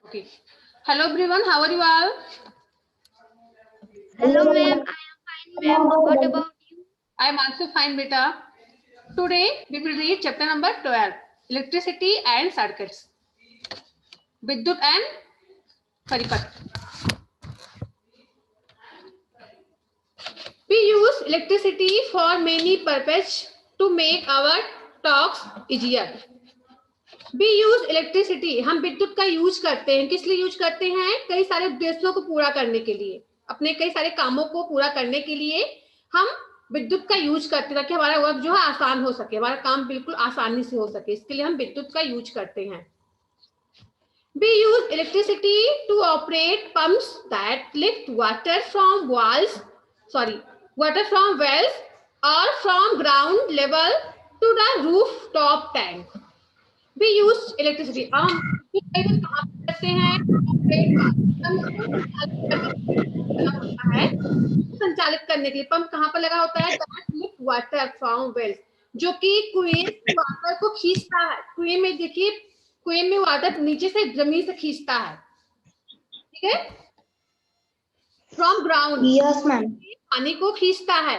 Okay. Hello everyone, how are you all? Hello ma'am, I am fine ma'am. What about you? I am also fine, beta. Today we will read chapter number 12, Electricity and Circuits. Vidyut and Paripat. We use electricity for many purposes to make our talks easier. We use electricity, हम विद्युत का use करते हैं. किस लिए use करते हैं? कई सारे उद्देश्यों को पूरा करने के लिए, अपने कई सारे कामों को पूरा करने के लिए हम विद्युत का यूज करते हैं ताकि हमारा वर्क जो है आसान हो सके, हमारा काम बिल्कुल आसानी से हो सके. इसके लिए हम विद्युत का यूज करते हैं. We use electricity to operate pumps that lift water from wells or from ground level to the rooftop tank. We use electricity. हम कहाँ करते हैं? संचालित करने के लिए पंप कहाँ पर लगा होता है? वाटर फ्रॉम वेल्स, जो कि कुएं से वाटर को खींचता है. कुएं में देखिए, कुएं में वाटर नीचे से जमीन से खींचता है. ठीक है, फ्रॉम ग्राउंड. Yes ma'am. पानी को खींचता है.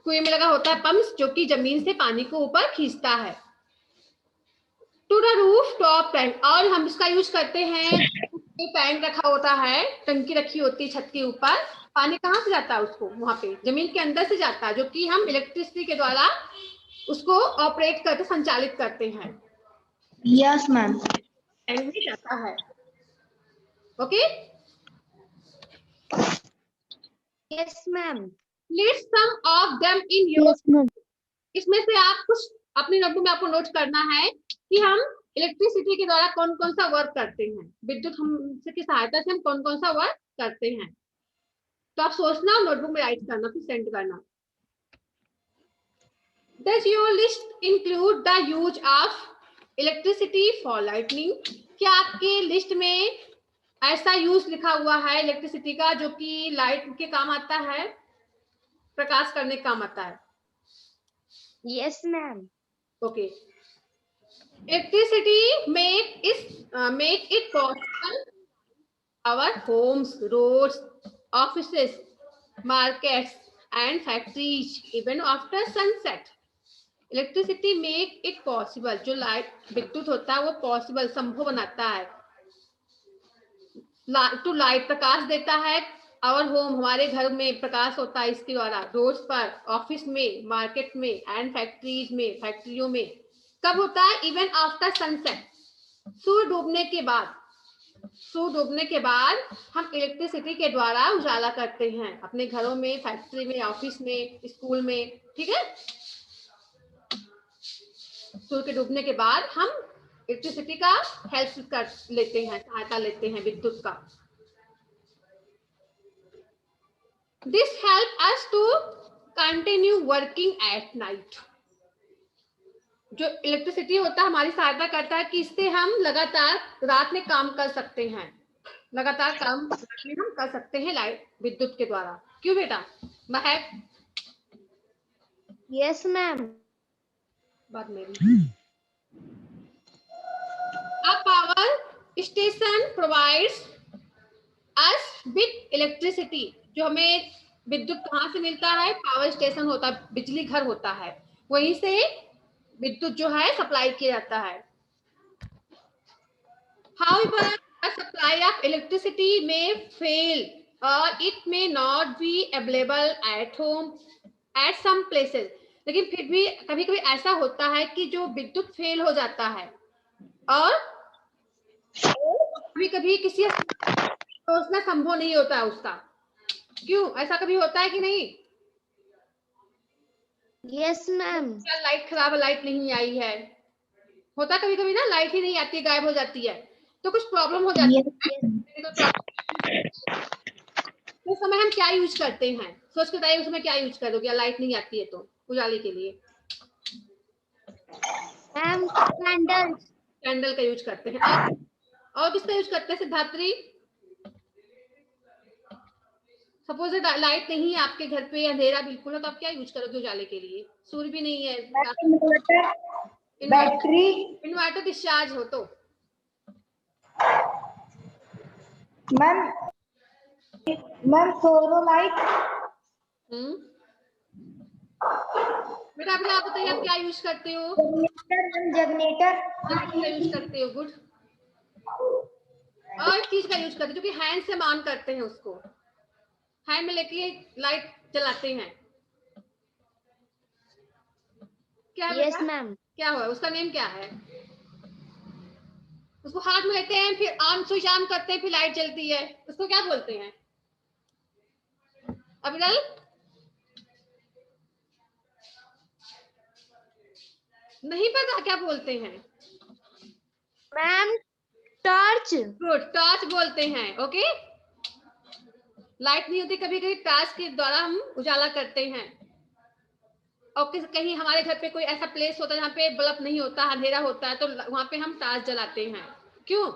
कुएं में लगा होता है पंप जो कि जमीन से पानी को ऊपर खींचता है. To the roof top tank, और हम इसका यूज करते हैं. टैंक रखा होता है, टंकी रखी होती है छत के ऊपर. पानी कहाँ से जाता है? उसको वहां पे जमीन के अंदर से जाता है, जो कि हम इलेक्ट्रिसिटी के द्वारा उसको ऑपरेट करते, संचालित करते हैं. Yes ma'am. टैंक में जाता है. Okay, yes ma'am. List some of them in your. इसमें से आप कुछ अपनी नोटबुक में आपको नोट करना है कि हम इलेक्ट्रिसिटी के द्वारा कौन कौन सा वर्क करते हैं, विद्युत हम की सहायता से हम कौन कौन सा वर्क करते हैं. तो आप सोचना और नोटबुक में राइट करना, फिर सेंड करना. Does your list include the use of electricity for lighting? क्या आपके लिस्ट में ऐसा यूज लिखा हुआ है इलेक्ट्रिसिटी का जो कि लाइट के काम आता है, प्रकाश करने का काम आता है? Yes ma'am. Okay. Electricity make it possible our homes, roads, offices, markets and factories even after sunset. Electricity make it possible, जो लाइट विद्युत होता है वो पॉसिबल, संभव बनाता है. टू लाइट, प्रकाश देता है. आवर होम, हमारे घर में प्रकाश होता है इसके द्वारा. रोड्स पर, ऑफिस में, मार्केट में एंड फैक्ट्रीज में, फैक्ट्रियों में. कब होता है? इवन आफ्टर सनसेट, सूर्य डूबने के बाद. सूर्य डूबने के बाद हम इलेक्ट्रिसिटी के द्वारा उजाला करते हैं अपने घरों में, फैक्ट्री में, ऑफिस में, स्कूल में. ठीक है, सूर्य के डूबने के बाद हम इलेक्ट्रिसिटी का हेल्प कर लेते हैं, सहायता लेते हैं विद्युत का. This help us to continue working at night. जो इलेक्ट्रिसिटी होता है हमारी सहायता करता है कि इससे हम लगातार रात में काम कर सकते हैं. लगातार काम रात में हम कर सकते हैं लाइट विद्युत के द्वारा. क्यों बेटा? महक? Yes ma'am. बात मेरी. A power station provides us with electricity. जो हमें विद्युत कहाँ से मिलता है? पावर स्टेशन होता है, बिजली घर होता है, वहीं से विद्युत जो है सप्लाई किया जाता है. However, the supply of electricity may fail or it may not be available at home at some places. लेकिन फिर भी कभी कभी ऐसा होता है कि जो विद्युत फेल हो जाता है और कभी कभी किसी सोचना संभव नहीं होता है उसका. क्यों? ऐसा कभी होता है कि नहीं? Yes ma'am. लाइट खराब है, लाइट नहीं आई है, होता कभी कभी ना, लाइट ही नहीं आती, गायब हो जाती है, तो कुछ प्रॉब्लम हो जाती है. उस समय हम क्या यूज करते हैं? सोच के बताइए, उस समय क्या यूज करोगे? लाइट नहीं आती है तो उजाले के लिए मैम कैंडल. कैंडल का यूज करते हैं. और किसका यूज करते हैं सिद्धात्री? सपोज लाइट नहीं है आपके घर पे, अंधेरा बिल्कुल है, तो आप क्या यूज करोगे उजाले के लिए? सूर्य भी नहीं है, बैटरी. इन्वर्टर डिस्चार्ज हो तो मैम मैम सोलोलाइट। बेटा अभी आप बताइए आप क्या यूज करते हो? जगनेटर। का यूज करते हो, गुड। और एक चीज का यूज करते हो जो कि हैंड से हम ऑन करते हैं, उसको हैंड में लेके लाइट जलाते हैं, क्या है Yes, बेटा? ma'am. क्या हुआ, उसका नेम क्या है? उसको हाथ में लेते हैं, फिर ऑन स्विच ऑन करते हैं, फिर लाइट जलती है, उसको क्या बोलते हैं अभिनल? नहीं पता क्या बोलते हैं? Ma'am, torch. गुड, टॉर्च बोलते हैं। ओके, लाइट नहीं होती, कभी कभी टॉर्च के द्वारा हम उजाला करते हैं। और कहीं हमारे घर पे कोई ऐसा प्लेस होता है जहाँ पे बल्ब नहीं होता, अंधेरा होता है, तो वहां पे हम टॉर्च जलाते हैं। क्यों?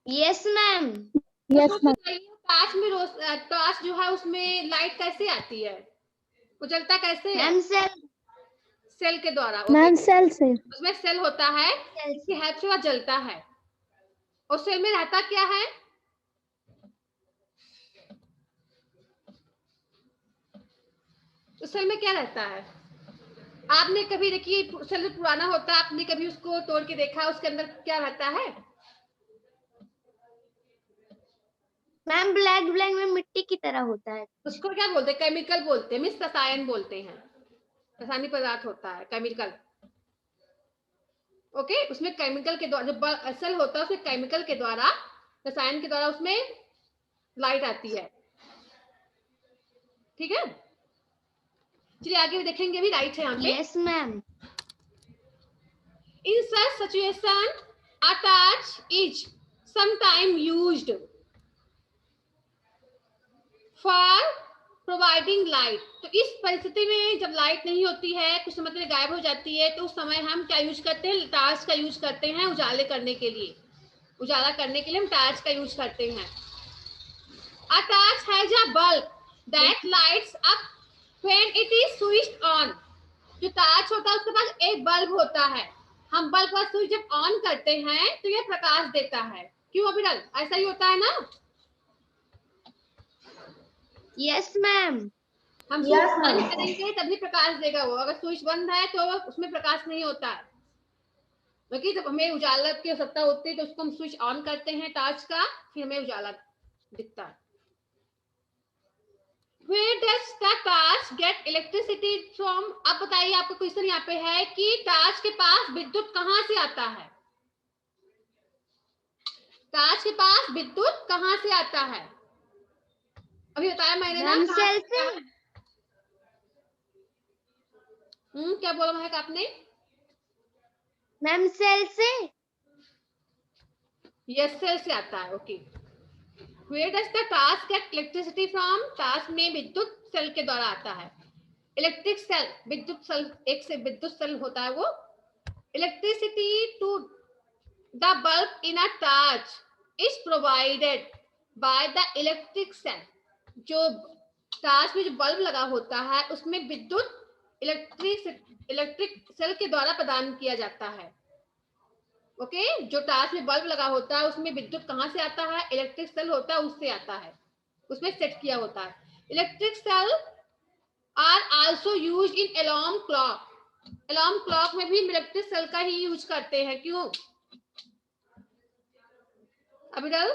Yes, ma'am. Yes ma'am. Torch में टॉर्च जो है उसमें लाइट कैसे आती है, वो जलता कैसे है? Ma'am, cell. सेल के द्वारा। ओके, मैम सेल से। उसमें सेल होता है, इसकी हेल्प से वह जलता है। और सेल में रहता क्या है? उस सेल में क्या रहता है? आपने कभी देखिए, सेल पुराना होता है, आपने कभी उसको तोड़ के देखा, उसके अंदर क्या रहता है? मैम ब्लैक ब्लैक में मिट्टी की तरह होता है। उसको क्या बोलते हैं? केमिकल बोलते हैं, मिस रसायन बोलते हैं। रासायनिक पदार्थ होता है, केमिकल। ओके, उसमें केमिकल के द्वारा जो सेल होता है उसमें केमिकल के द्वारा, रसायन के द्वारा उसमें लाइट आती है। ठीक है, चलिए आगे भी देखेंगे। अभी लाइट है यहाँ पे। Yes, ma'am. In such situation, a torch is sometimes used for providing light. तो इस परिस्थिति में जब लाइट नहीं होती है, कुछ समय के लिए गायब हो जाती है, तो उस समय हम क्या यूज करते हैं? टॉर्च का यूज करते हैं उजाले करने के लिए। उजाला करने के लिए हम टॉर्च का यूज करते हैं। A torch has a bulb that lights up when it is switched on. जो टॉर्च होता है उसके पास एक बल्ब होता है, हम बल्ब का स्विच जब ऑन करते हैं तो ये प्रकाश देता है। क्यों अभिनल, ऐसा ही होता है ना? Yes, ma'am. हम स्विच ऑन करेंगे तभी प्रकाश देगा वो, अगर स्विच बंद है तो उसमें प्रकाश नहीं होता है। क्योंकि जब हमें उजाला की आवश्यकता होती है तो उसको हम स्विच ऑन करते हैं टॉर्च का, फिर हमें उजाला दिखता है। Where does the torch get electricity from? अब बताइए, आपका क्वेश्चन यहाँ पे है कि टॉर्च के पास विद्युत कहाँ से आता है? टॉर्च के पास विद्युत कहाँ से आता है? अभी बताया मैंने ना, मैम कहाँ सेल से आता से। है? क्या बोला महक आपने? मैम सेल से। यस, सेल से आता है। Okay, where does the torch get electricity from? Torch में विद्युत सेल के द्वारा आता है। इलेक्ट्रिक सेल, विद्युत सेल, एक से विद्युत सेल होता है वो। Electricity to the bulb in a torch is provided by the electric cell. जो टॉर्च में जो बल्ब लगा होता है उसमें विद्युत इलेक्ट्रिक सेल के द्वारा प्रदान किया जाता है। ओके, जो टॉर्च में बल्ब लगा होता है उसमें विद्युत कहाँ से आता है? इलेक्ट्रिक सेल होता है, उससे आता है, उसमें सेट किया होता है। Electric cell are also use in alarm clock. Alarm clock में भी इलेक्ट्रिक सेल का ही यूज करते हैं। क्यों अभिनव?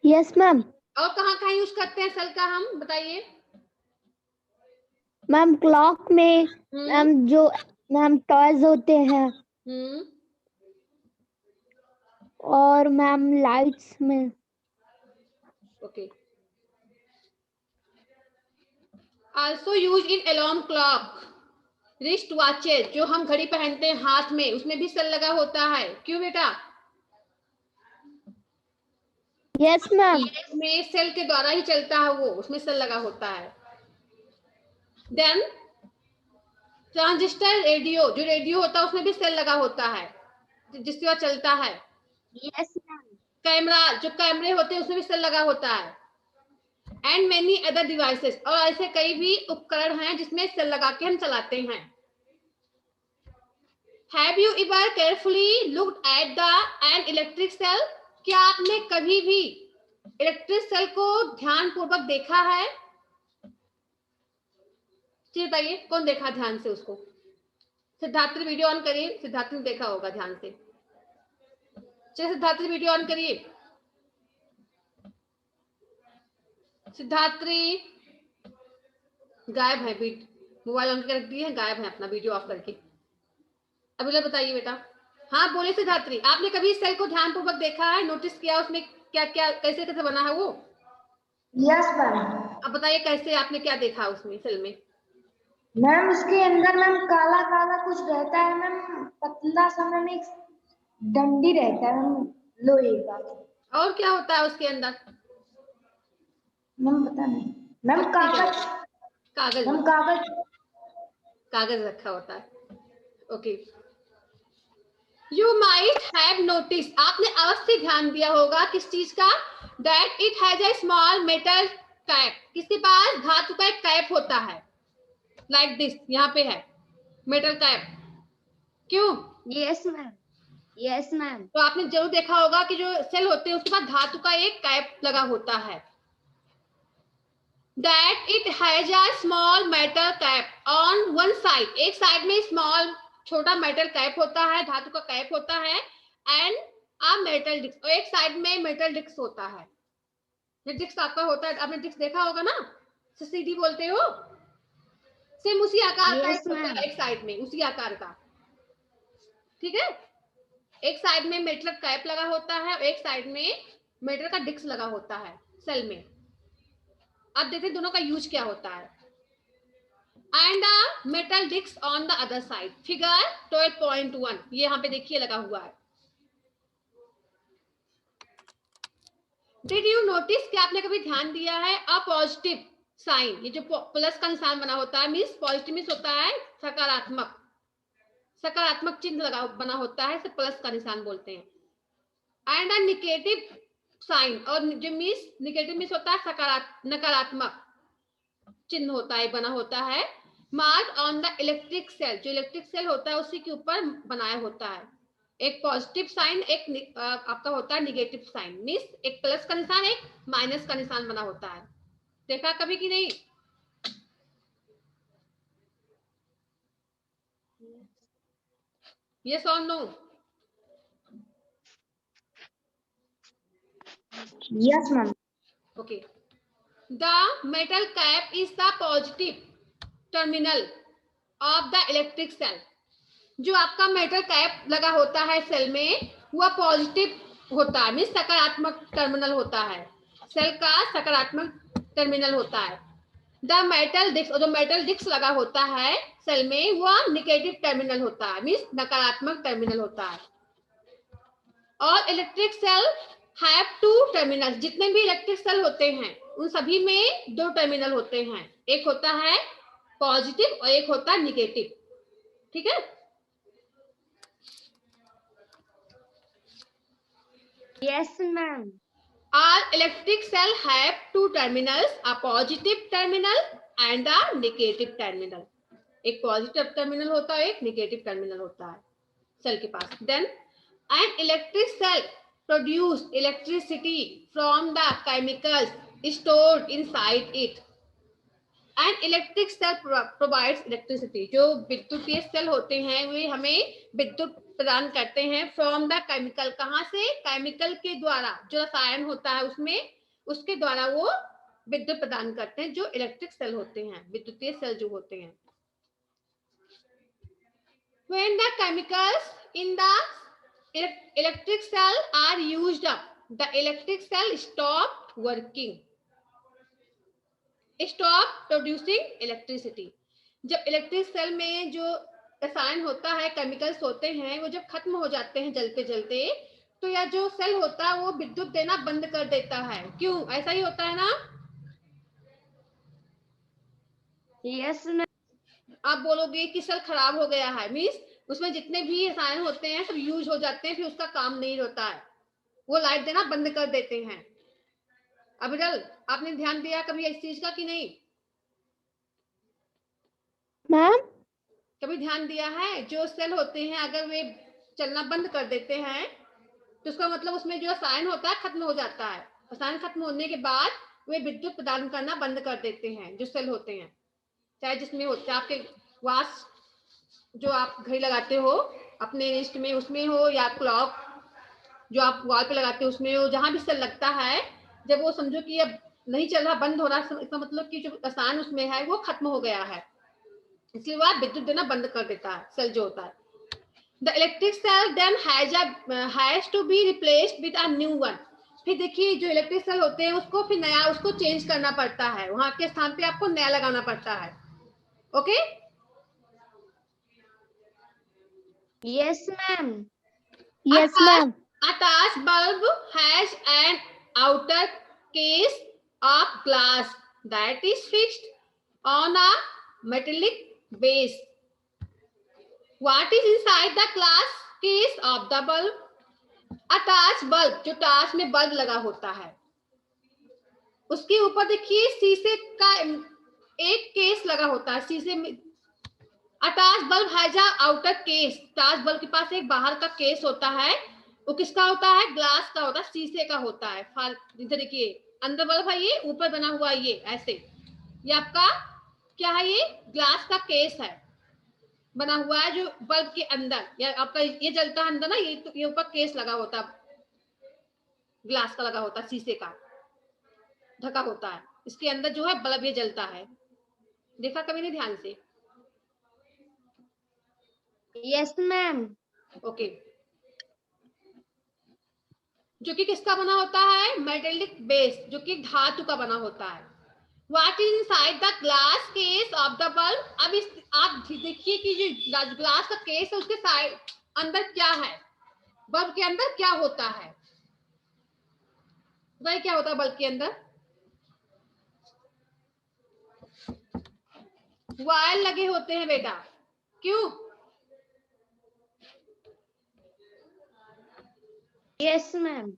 Yes ma'am. और कहाँ कहाँ यूज करते हैं सेल का, हम बताइए। मैम क्लॉक में, मैम जो मैम टॉयज होते हैं, और मैम लाइट्स में। Okay, also use in alarm clock, wrist watches जो हम घड़ी पहनते हैं हाथ में, उसमें भी सेल लगा होता है। क्यों बेटा? Yes ma'am. में सेल के द्वारा ही चलता है वो, उसमें सेल लगा होता है। देन ट्रांजिस्टर रेडियो, जो रेडियो होता है उसमें भी सेल लगा होता है जिससे वह चलता है। Yes, ma'am. कैमरा, जो कैमरे होते हैं उसमें भी सेल लगा होता है। एंड मेनी अदर डिवाइसेस, और ऐसे कई भी उपकरण हैं जिसमें सेल लगा के हम चलाते हैं। Have you ever carefully looked at an electric cell? क्या आपने कभी भी इलेक्ट्रिक सेल को ध्यान पूर्वक देखा है? जी बताइए, कौन देखा ध्यान से उसको? सिद्धार्थ वीडियो ऑन करिए, सिद्धार्थ ने देखा होगा ध्यान से। चलिए सिद्धार्थ वीडियो ऑन करिए। सिद्धार्थ गायब है, मोबाइल ऑन करके रख दिए है, गायब है अपना वीडियो ऑफ करके। अभी बताइए बेटा। हाँ बोले सिद्धात्री, आपने कभी इस सेल को ध्यान पूर्वक देखा है, नोटिस किया उसमें क्या क्या कैसे कैसे बना है वो? Yes ma'am. अब बताइए कैसे, आपने क्या देखा उसमें सेल में? मैम उसके अंदर मैम काला काला कुछ रहता है मैम, पतला सा मैम, एक डंडी रहता है मैम लोहे का। और क्या होता है उसके अंदर? मैम पता नहीं मैम, कागज कागज मैम, कागज कागज रखा होता है। Okay, you might have notice, आपने अवश्य ध्यान दिया होगा किस चीज का? That it has a small metal cap, किसके पास धातु का एक कैप होता है, लाइक दिस, यहाँ पे है मेटल कैप। क्यों? Yes ma'am, yes ma'am. तो आपने जरूर देखा होगा कि जो सेल होते हैं उसके पास धातु का एक कैप लगा होता है। That it has a small metal cap on one side, एक साइड में स्मॉल छोटा मेटल कैप होता है, धातु का कैप होता है, एंड अ मेटल डिस्क, और एक साइड में मेटल डिस्क होता है। ये डिस्क आपका होता है, आपने डिस्क देखा होगा ना, सीडी बोलते हो, सेम उसी आकार का Yes, होता है, एक साइड में उसी आकार का, ठीक है। एक साइड में मेटल कैप लगा होता है और एक साइड में मेटल का डिस्क लगा होता है सेल में। अब देखते हैं दोनों का यूज क्या होता है। And a metal disc on the other side, figure 12.1, ये यहाँ पे देखिए लगा हुआ है। डिड यू नोटिस कि आपने कभी ध्यान दिया है अ पॉजिटिव साइन, ये जो प्लस का निशान बना होता है, मीन्स पॉजिटिव मीन्स होता है सकारात्मक, सकारात्मक चिन्ह लगा बना होता है, इसे प्लस का निशान बोलते हैं। एंड अ नेगेटिव साइन, और जो मीन्स नेगेटिव मीन्स होता है नकारात्मक चिन्ह होता है, बना होता है, mark on the electric cell, जो इलेक्ट्रिक सेल होता है उसी के ऊपर बनाया होता है। एक पॉजिटिव साइन, एक आपका होता है नेगेटिव साइन, मीन्स एक प्लस का निशान, एक माइनस का निशान बना होता है। देखा कभी कि नहीं? यस और no? Yes ma'am. Okay, the metal cap is the positive terminal of the electric cell, जो आपका मेटल कैप लगा होता है सेल में, वह पॉजिटिव होता है, मीन्स सकारात्मक टर्मिनल होता है, सेल का सकारात्मक टर्मिनल होता है। द मेटल डिस्क, जो मेटल डिस्क लगा होता है सेल में, वह नेगेटिव टर्मिनल होता है, मीन्स नकारात्मक टर्मिनल होता है। और electric cell have two terminal, जितने भी इलेक्ट्रिक सेल होते हैं उन सभी में दो टर्मिनल होते हैं, एक होता है पॉजिटिव और एक होता है निगेटिव, ठीक है। Yes, ma'am. Our electric cell have two terminals, a positive terminal and a negative terminal. एक पॉजिटिव टर्मिनल होता है, एक नेगेटिव टर्मिनल होता है सेल के पास। Then an electric cell produce electricity from the chemicals stored inside it. An electric cell provides electricity, जो विद्युतीय सेल होते हैं वे हमें विद्युत प्रदान करते हैं फ्रॉम द केमिकल, कहाँ से? केमिकल के द्वारा, जो रसायन होता है उसमें, उसके द्वारा वो विद्युत प्रदान करते हैं, जो इलेक्ट्रिक सेल होते हैं, विद्युतीय सेल जो होते हैं। When the chemicals in the electric cell are used up, the electric cell stop working, stop producing electricity. जब इलेक्ट्रिक सेल में जो रसायन होता है, केमिकल्स होते हैं, वो जब खत्म हो जाते हैं जलते जलते, तो यह जो सेल होता है वो विद्युत देना बंद कर देता है। क्यों? ऐसा ही होता है ना? Yes, ma'am. आप बोलोगे कि सेल खराब हो गया है, मीन्स उसमें जितने भी रसायन होते हैं सब यूज हो जाते हैं, फिर उसका काम नहीं होता है, वो लाइट देना बंद कर देते हैं। अभिरल, आपने ध्यान दिया कभी इस चीज का कि नहीं? मैम कभी ध्यान दिया है जो सेल होते हैं अगर वे चलना बंद कर देते हैं तो उसका मतलब उसमें जो रसायन होता है खत्म हो जाता है। रसायन खत्म होने के बाद वे विद्युत प्रदान करना बंद कर देते हैं जो सेल होते हैं, चाहे जिसमें होते हैं आपके वाच जो आप घड़ी लगाते हो अपने रिस्ट में उसमें हो या क्लॉक जो आप वॉल पे लगाते हो उसमें हो, जहां भी सेल लगता है जब वो समझो कि अब नहीं चल रहा बंद हो रहा इसका मतलब कि जो रसायन उसमें है वो खत्म हो गया है, इसलिए वो विद्युत देना बंद कर देता है सेल जो होता है। The electric cell then has to be replaced with a new one. फिर देखिए जो इलेक्ट्रिक सेल होते हैं उसको फिर नया उसको चेंज करना पड़ता है, वहां के स्थान पे आपको नया लगाना पड़ता है। Okay Yes, ma'am. Yes ma'am. A task bulb has an outer case of glass that is fixed on a metallic base. What is inside the glass case of the bulb? A task bulb जो torch में bulb लगा होता है उसके ऊपर देखिए शीशे का एक केस लगा होता है, शीशे में। A task bulb has a outer case. Torch bulb के पास एक बाहर का केस होता है, वो किसका होता है? ग्लास का होता है, शीशे का होता है। इधर देखिए अंदर बल्ब है, ये ऊपर बना हुआ है ये ऐसे, ये आपका क्या है? ये ग्लास का केस है बना हुआ है जो बल्ब के अंदर, या आपका ये जलता है अंदर ना, ये ऊपर केस लगा होता है, ग्लास का लगा होता है, शीशे का ढका होता है, इसके अंदर जो है बल्ब ये जलता है। देखा कभी नहीं ध्यान से? Yes, ma'am. ओके जो कि किसका बना होता है? मेटेलिक बेस, जो कि धातु का बना होता है। What is inside the glass case of the bulb? अब इस आप देखिए कि जो ग्लास का केस है उसके साइड अंदर क्या है, बल्ब के अंदर क्या होता है? वह क्या होता है बल्ब के अंदर? वायर लगे होते हैं बेटा, क्यों? Yes, ma'am.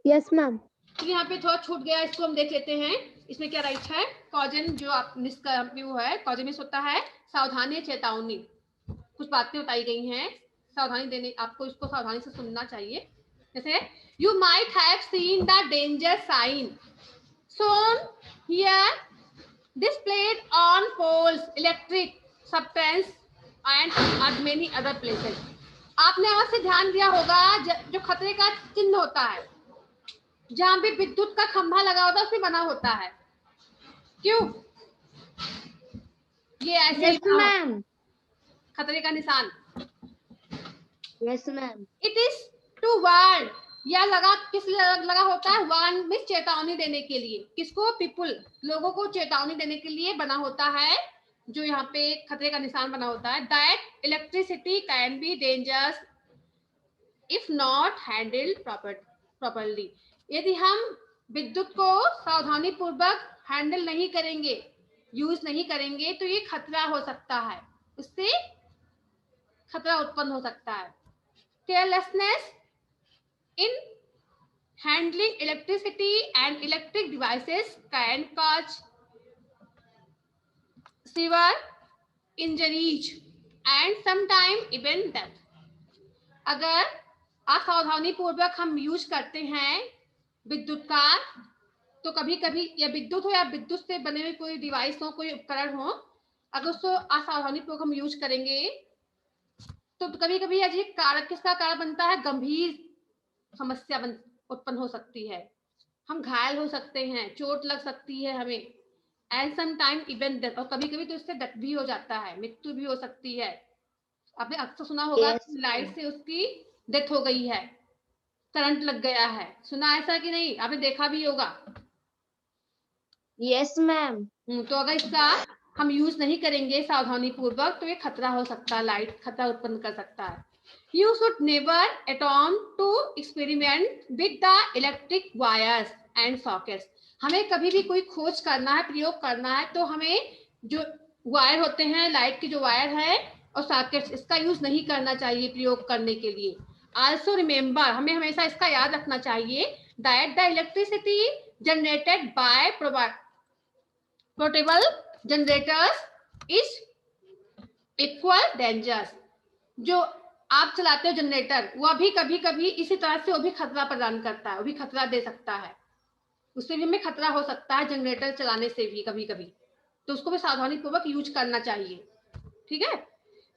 Yes ma'am. तो यहाँ पे थोड़ा छूट गया, इसको हम देख लेते हैं। इसमें क्या राइट है? कॉजन जो आप वो है कॉजन होता है सावधानी चेतावनी, कुछ बातें बताई गई हैं, सावधानी देने, आपको इसको सावधानी से सुनना चाहिए। जैसे you might have seen the danger sign shown here displayed on poles, electric substance and many other places. आपने आज से ध्यान दिया होगा जो खतरे का चिन्ह होता है, जहां भी विद्युत का खंभा लगा होता है उसमें बना होता है, क्यों? ये ऐसे Yes, ma'am. खतरे का निशान। Yes, ma'am. It is to warn, या लगा किस लगा होता है? वार्न में चेतावनी देने के लिए। किसको? पीपुल, लोगों को चेतावनी देने के लिए बना होता है, जो यहाँ पे खतरे का निशान बना होता है। That electricity can be dangerous if not handled properly. यदि हम विद्युत को सावधानी पूर्वक हैंडल नहीं करेंगे, यूज नहीं करेंगे, तो ये खतरा हो सकता है, इससे खतरा उत्पन्न हो सकता है। Carelessness in handling electricity and electric devices can cause severe injuries and sometimes even death. अगर असावधानी पूर्वक हम यूज करते हैं विद्युत का, तो कभी कभी या विद्युत हो या विद्युत से बने हुए कोई डिवाइस हो, कोई उपकरण हो, अगर उसको असावधानी पूर्वक हम यूज करेंगे तो कभी कभी अजीब कारक, किसका कारण बनता है? गंभीर समस्या उत्पन्न हो सकती है, हम घायल हो सकते हैं, चोट लग सकती है हमें, and some time even death, और कभी कभी तो इससे डेथ भी हो जाता है, मृत्यु भी हो सकती है। आपने अक्सर सुना होगा Yes. लाइट से उसकी डेथ हो गई है, करंट लग गया है, सुना ऐसा कि नहीं? आपने देखा भी होगा। Yes, ma'am. तो अगर इसका हम यूज नहीं करेंगे सावधानी पूर्वक तो ये खतरा हो सकता है, लाइट खतरा उत्पन्न कर सकता है। You should never attempt to experiment with the electric wires and sockets. हमें कभी भी कोई खोज करना है, प्रयोग करना है, तो हमें जो वायर होते हैं, लाइट की जो वायर है और सॉकेट्स, इसका यूज नहीं करना चाहिए प्रयोग करने के लिए। Also remember, हमें हमेशा इसका याद रखना चाहिए that the electricity generated by portable generators is equal dangerous. जो आप चलाते हो जनरेटर, वो भी कभी कभी इसी तरह से वो भी खतरा प्रदान करता है, वो भी खतरा दे सकता है, उससे भी हमें खतरा हो सकता है जनरेटर चलाने से भी कभी कभी, तो उसको भी सावधानी पूर्वक यूज करना चाहिए। ठीक है।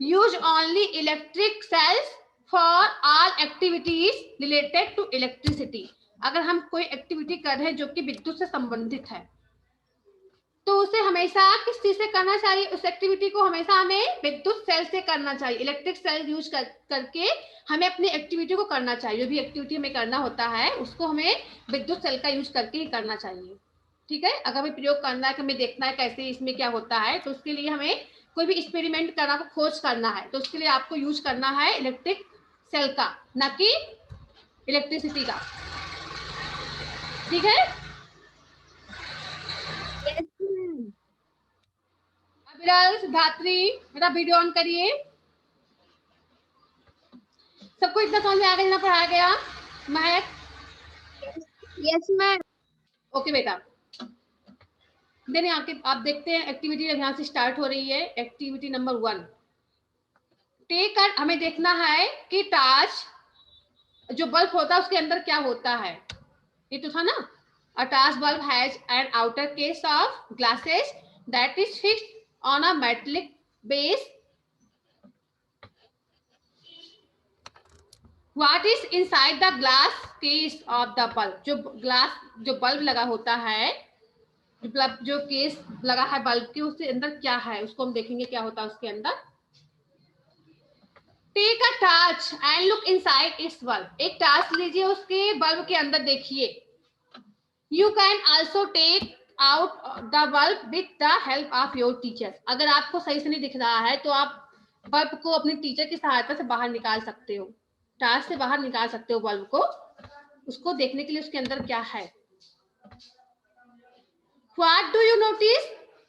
Use only electric cells for all activities related to electricity. अगर हम कोई एक्टिविटी कर रहे हैं जो कि विद्युत से संबंधित है, तो उसे हमेशा किस चीज से करना चाहिए, उस एक्टिविटी को हमेशा हमें विद्युत सेल से करना चाहिए, इलेक्ट्रिक सेल यूज करके हमें अपनी एक्टिविटी को करना चाहिए। जो भी एक्टिविटी हमें करना होता है उसको हमें विद्युत सेल का यूज करके ही करना चाहिए। ठीक है। अगर हमें प्रयोग करना है, हमें देखना है कैसे इसमें क्या होता है, तो उसके लिए हमें कोई भी एक्सपेरिमेंट करना, खोज करना है, तो उसके लिए आपको यूज करना है इलेक्ट्रिक सेल का, ना कि इलेक्ट्रिसिटी का। ठीक है। Yes ma'am. अविरल, सिद्धात्री, मेरा वीडियो ऑन करिए। सबको इतना समझ में आ गया जितना पढ़ाया गया? महक? Yes ma'am. ओके बेटा। देन यहाँ के आप देखते हैं एक्टिविटी यहाँ से स्टार्ट हो रही है। एक्टिविटी नंबर 1, टेक कर, हमें देखना है कि टार्च जो बल्ब होता है उसके अंदर क्या होता है। ये तो था ना, a torch bulb has an outer case of glasses that is fixed on a metallic base. What is inside the glass case of the bulb? जो बल्ब लगा होता है, जो केस लगा है बल्ब के, उसके अंदर क्या है, उसको हम देखेंगे क्या होता है उसके अंदर। Take a torch and look inside its bulb. एक टॉर्च लीजिए, उसके बल्ब के अंदर देखिए। You can also take out the bulb with the help of your teacher. अगर आपको सही से नहीं दिख रहा है तो आप बल्ब को अपने टीचर की सहायता से बाहर निकाल सकते हो, टॉर्च से बाहर निकाल सकते हो बल्ब को, उसको देखने के लिए उसके अंदर क्या है। What do you notice?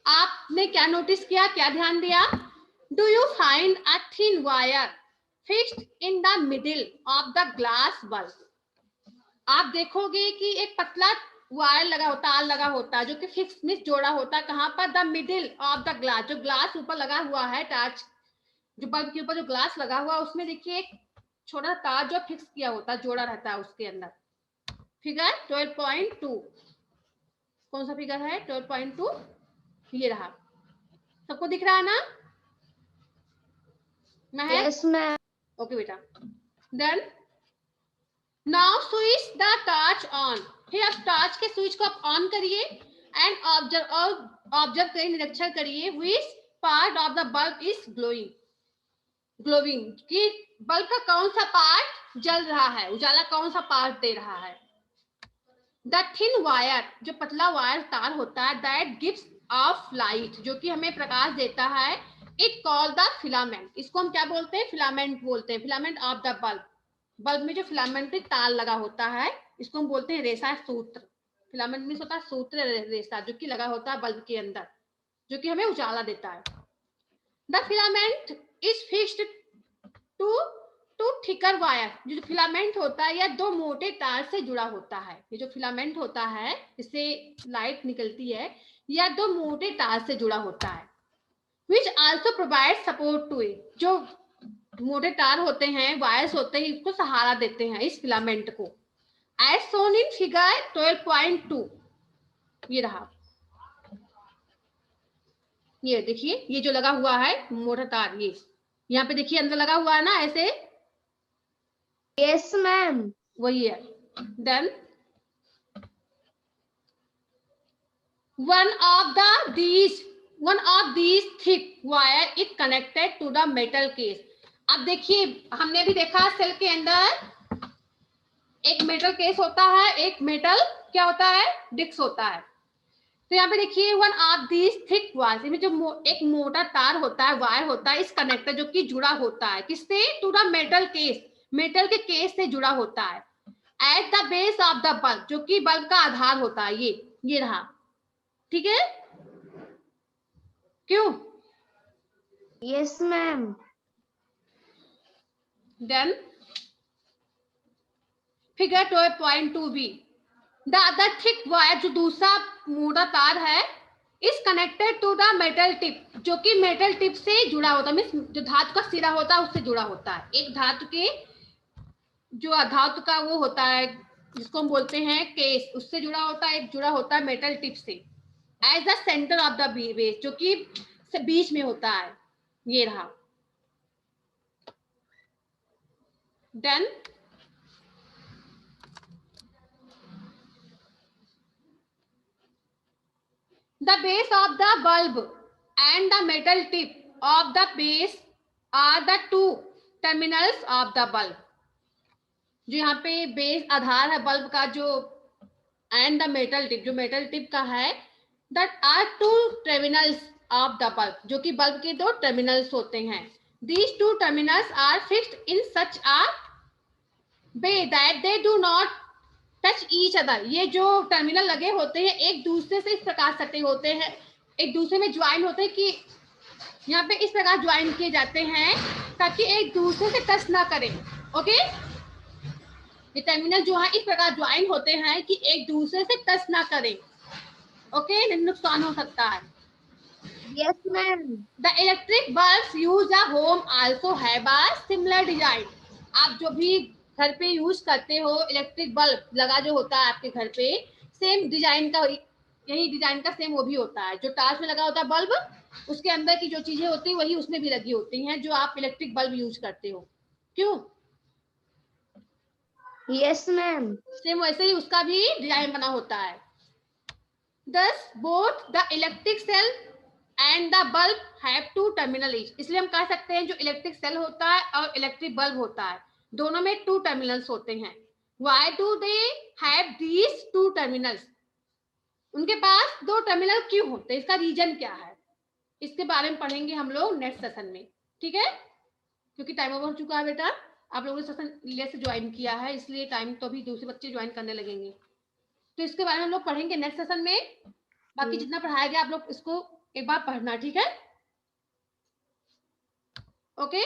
आपने क्या नोटिस किया, क्या ध्यान दिया? Do you find a thin wire fixed in the middle of the glass bulb? आप देखोगे कि एक पतला वायर लगा होता, तार लगा होता है, जो कि फिक्स में जोड़ा होता है। कहाँ पर? The middle of the glass. जो ग्लास ऊपर लगा हुआ है, टॉर्च जो बल्ब के ऊपर जो ग्लास लगा हुआ है, उसमें देखिए एक छोटा तार जो फिक्स किया होता है, जोड़ा रहता है उसके अंदर। फिगर 12.2, कौन सा फिगर है? 12.2, ये रहा। सबको दिख रहा है ना? Yes ma'am. ओके बेटा। Then now switch the torch on. फिर आप टॉर्च के स्विच को आप ऑन करिए एंड ऑब्जर्व करिए, निरीक्षण करिए which part of the bulb is glowing, कि बल्ब का कौन सा पार्ट जल रहा है, उजाला कौन सा पार्ट दे रहा है। द थिन वायर, जो पतला वायर तार होता है, दैट गिव्स ऑफ लाइट, जो कि हमें प्रकाश देता है, इट कॉल द फिलामेंट। इसको हम क्या बोलते हैं? फिलामेंट बोलते हैं। Filament of the bulb, bulb में जो फिलामेंट्री तार लगा होता है, इसको हम बोलते हैं रेशा सूत्र। फिलामेंट मींस होता है सूत्र, रेशा, जो कि लगा होता है बल्ब के अंदर, जो कि हमें उजाला देता है। The filament is fixed to thicker wire. जो फिलामेंट होता है या दो मोटे तार से जुड़ा होता है। ये जो फिलामेंट होता है, इससे लाइट निकलती है, या दो मोटे तार से जुड़ा होता है। which also provide support to it, जो मोटे तार होते हैं, वायर्स होते हैं, इसको सहारा देते हैं इस फिलामेंट को। as shown in figure 12.2, ये रहा, ये देखिए, ये जो लगा हुआ है मोटा तार, ये यहाँ पे देखिए अंदर लगा हुआ है ना ऐसे। Yes ma'am. वही है। Then one of these thick wire is connected to the metal case. अब देखिए, हमने भी देखा सेल के अंदर एक मेटल केस होता है, एक मेटल क्या होता है? डिस्क होता है। तो यहाँ पे देखिए one of these thick wire, में जो एक मोटा तार होता है, वायर होता है, इस कनेक्टर जो कि जुड़ा होता है किससे? To the metal case, metal के केस से जुड़ा होता है। At the base of the bulb, जो कि बल्ब का आधार होता है, ये रहा। ठीक है? क्यों? Yes ma'am. Then figure 12.2b, the other thick wire, जो दूसरा मोटा तार है, is connected to the metal tip, जो कि मेटल टिप से जुड़ा होता है, मीन्स जो धातु का सिरा होता है उससे जुड़ा होता है। एक धातु के जो धातु का वो होता है जिसको हम बोलते हैं केस, उससे जुड़ा होता है, एक जुड़ा होता है मेटल टिप से as the centre of the base, जो कि बीच में होता है। ये रहा। Then the base of the bulb and the metal tip of the base are the two terminals of the bulb। जो यहाँ पे बेस आधार है बल्ब का, जो एंड द मेटल टिप, जो मेटल टिप का है, that are two terminals of the bulb, जो कि बल्ब के दो टर्मिनल्स होते हैं। These two terminals are fixed in such a way that they do not touch each other. ये जो टर्मिनल लगे होते हैं एक दूसरे से इस प्रकार सटे होते हैं, एक दूसरे में ज्वाइन होते हैं, कि यहाँ पे इस प्रकार ज्वाइन किए जाते हैं ताकि एक दूसरे से टच ना करें। ओके, ये टर्मिनल जो है इस प्रकार ज्वाइन होते हैं कि एक दूसरे से टच ना करें। ओके, नुकसान हो सकता है। Yes, ma'am. The electric bulbs used at home also have a similar design। आप जो भी घर पे यूज करते हो इलेक्ट्रिक बल्ब लगा जो होता है आपके घर पे, सेम डिजाइन का, यही डिजाइन का सेम वो भी होता है। जो टार्च में लगा होता है बल्ब, उसके अंदर की जो चीजें होती है वही उसमें भी लगी होती हैं जो आप इलेक्ट्रिक बल्ब यूज करते हो। क्यों? Yes, ma'am. सेम वैसे ही उसका भी डिजाइन बना होता है। Thus both the electric cell and the bulb have two terminal each। इसलिए हम कह सकते हैं जो इलेक्ट्रिक सेल होता है और इलेक्ट्रिक बल्ब होता है दोनों में टू टर्मिनल्स होते हैं। Why do they have these two terminals? उनके पास दो टर्मिनल क्यों होते हैं, इसका रीजन क्या है, इसके बारे में पढ़ेंगे हम लोग नेक्स्ट सेशन में। ठीक है, क्योंकि टाइम ओवर हो चुका है बेटा, आप लोगों ने सेशन लेट से ज्वाइन किया है इसलिए टाइम तो अभी दूसरे बच्चे ज्वाइन करने लगेंगे, तो इसके बारे में हम लोग पढ़ेंगे नेक्स्ट सेशन में। बाकी जितना पढ़ाया गया आप लोग इसको एक बार पढ़ना। ठीक है, ओके,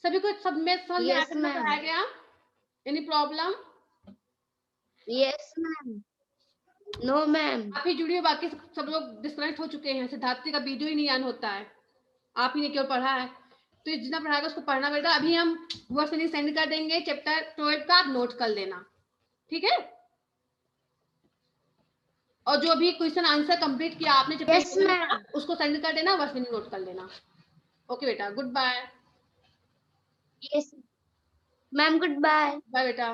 सभी को सब में समझ में आया Yes, कितना ma'am. पढ़ाया गया? Any problem? Yes, ma'am. No, ma'am. आप ही जुड़िए, बाकी सब लोग डिस्कनेक्ट हो चुके हैं। सिद्धार्थी का वीडियो ही नहीं ऑन होता है, आप ही ने केवल पढ़ा है, तो जितना पढ़ाएगा उसको पढ़ना बेटा। अभी हम वर्ड फिनिश सेंड कर देंगे, चैप्टर 12 का आप नोट कर लेना। ठीक है, और जो भी क्वेश्चन आंसर कंप्लीट किया आपने चैप्टर Yes, ma'am. उसको सेंड कर देना, वर्ड फिनिश नोट कर लेना। ओके बेटा, goodbye. Yes. Ma'am, goodbye. Bye बेटा।